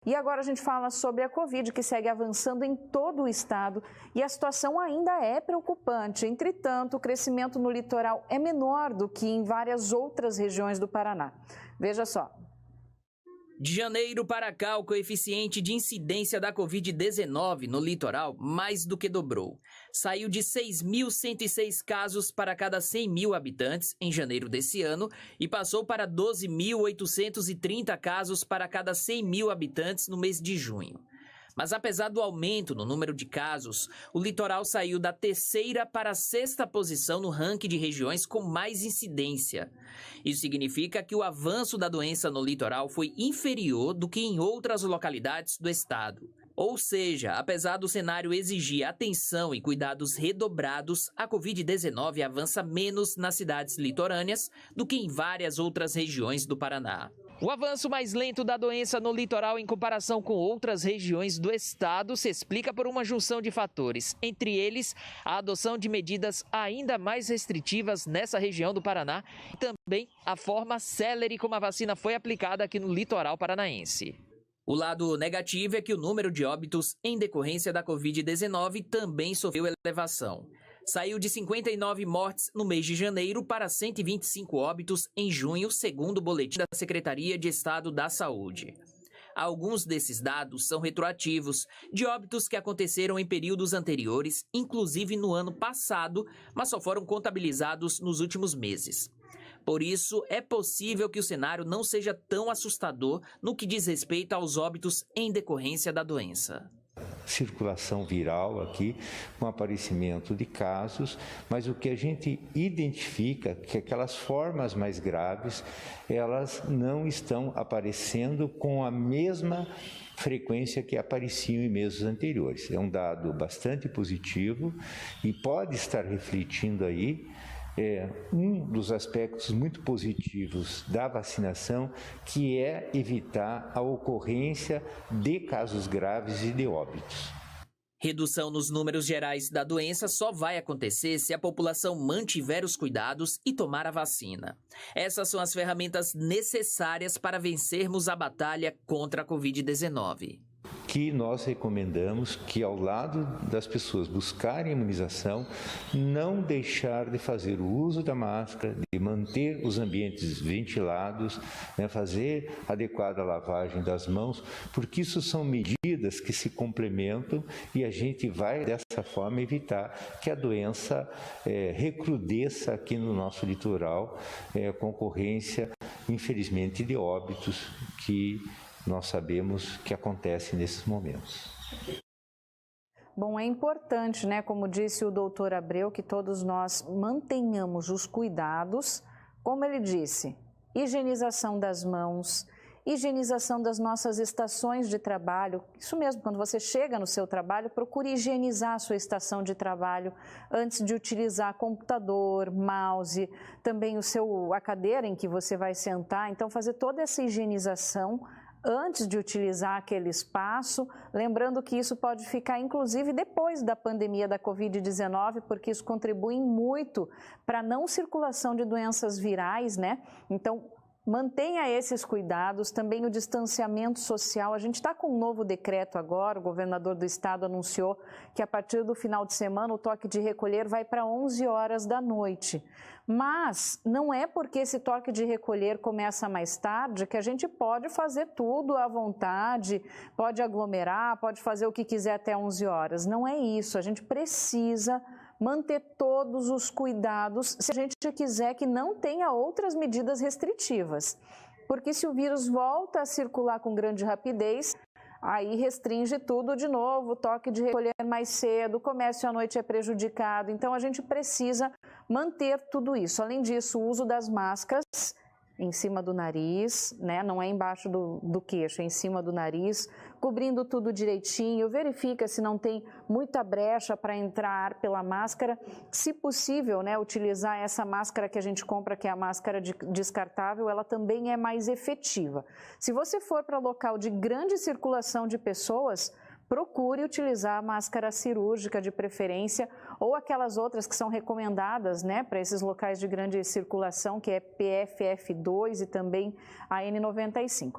E agora a gente fala sobre a Covid, que segue avançando em todo o estado e a situação ainda é preocupante. Entretanto, o crescimento no litoral é menor do que em várias outras regiões do Paraná. Veja só. De janeiro para cá, o coeficiente de incidência da Covid-19 no litoral mais do que dobrou. Saiu de 6.106 casos para cada 100 mil habitantes em janeiro desse ano e passou para 12.830 casos para cada 100 mil habitantes no mês de junho. Mas apesar do aumento no número de casos, o litoral saiu da 3ª para a 6ª posição no ranking de regiões com mais incidência. Isso significa que o avanço da doença no litoral foi inferior do que em outras localidades do estado. Ou seja, apesar do cenário exigir atenção e cuidados redobrados, a Covid-19 avança menos nas cidades litorâneas do que em várias outras regiões do Paraná. O avanço mais lento da doença no litoral em comparação com outras regiões do estado se explica por uma junção de fatores, entre eles a adoção de medidas ainda mais restritivas nessa região do Paraná e também a forma célere como a vacina foi aplicada aqui no litoral paranaense. O lado negativo é que o número de óbitos em decorrência da Covid-19 também sofreu elevação. Saiu de 59 mortes no mês de janeiro para 125 óbitos em junho, segundo o boletim da Secretaria de Estado da Saúde. Alguns desses dados são retroativos, de óbitos que aconteceram em períodos anteriores, inclusive no ano passado, mas só foram contabilizados nos últimos meses. Por isso, é possível que o cenário não seja tão assustador no que diz respeito aos óbitos em decorrência da doença. Circulação viral aqui, com aparecimento de casos, mas o que a gente identifica é que aquelas formas mais graves, elas não estão aparecendo com a mesma frequência que apareciam em meses anteriores. É um dado bastante positivo e pode estar refletindo aí um dos aspectos muito positivos da vacinação, que é evitar a ocorrência de casos graves e de óbitos. Redução nos números gerais da doença só vai acontecer se a população mantiver os cuidados e tomar a vacina. Essas são as ferramentas necessárias para vencermos a batalha contra a Covid-19. Que nós recomendamos que, ao lado das pessoas buscarem imunização, não deixar de fazer o uso da máscara, de manter os ambientes ventilados, fazer adequada lavagem das mãos, porque isso são medidas que se complementam e a gente vai, dessa forma, evitar que a doença recrudesça aqui no nosso litoral, com ocorrência, infelizmente, de óbitos que nós sabemos que acontece nesses momentos. Bom, é importante, como disse o doutor Abreu, que todos nós mantenhamos os cuidados, como ele disse, higienização das mãos, higienização das nossas estações de trabalho. Isso mesmo, quando você chega no seu trabalho, procure higienizar a sua estação de trabalho antes de utilizar computador, mouse, também a cadeira em que você vai sentar. Então, fazer toda essa higienização antes de utilizar aquele espaço, lembrando que isso pode ficar inclusive depois da pandemia da Covid-19, porque isso contribui muito para a não circulação de doenças virais, Então, mantenha esses cuidados, também o distanciamento social. A gente está com um novo decreto agora, o governador do estado anunciou que a partir do final de semana o toque de recolher vai para 11 horas da noite. Mas não é porque esse toque de recolher começa mais tarde que a gente pode fazer tudo à vontade, pode aglomerar, pode fazer o que quiser até 11 horas. Não é isso, a gente precisa manter todos os cuidados se a gente quiser que não tenha outras medidas restritivas. Porque se o vírus volta a circular com grande rapidez, aí restringe tudo de novo, toque de recolher mais cedo, o comércio à noite é prejudicado. Então a gente precisa manter tudo isso. Além disso, o uso das máscaras em cima do nariz, não é embaixo do queixo, é em cima do nariz, cobrindo tudo direitinho, verifica se não tem muita brecha para entrar ar pela máscara. Se possível, utilizar essa máscara que a gente compra, que é a máscara descartável, ela também é mais efetiva. Se você for para local de grande circulação de pessoas, procure utilizar a máscara cirúrgica de preferência ou aquelas outras que são recomendadas para esses locais de grande circulação, que é PFF2 e também a N95.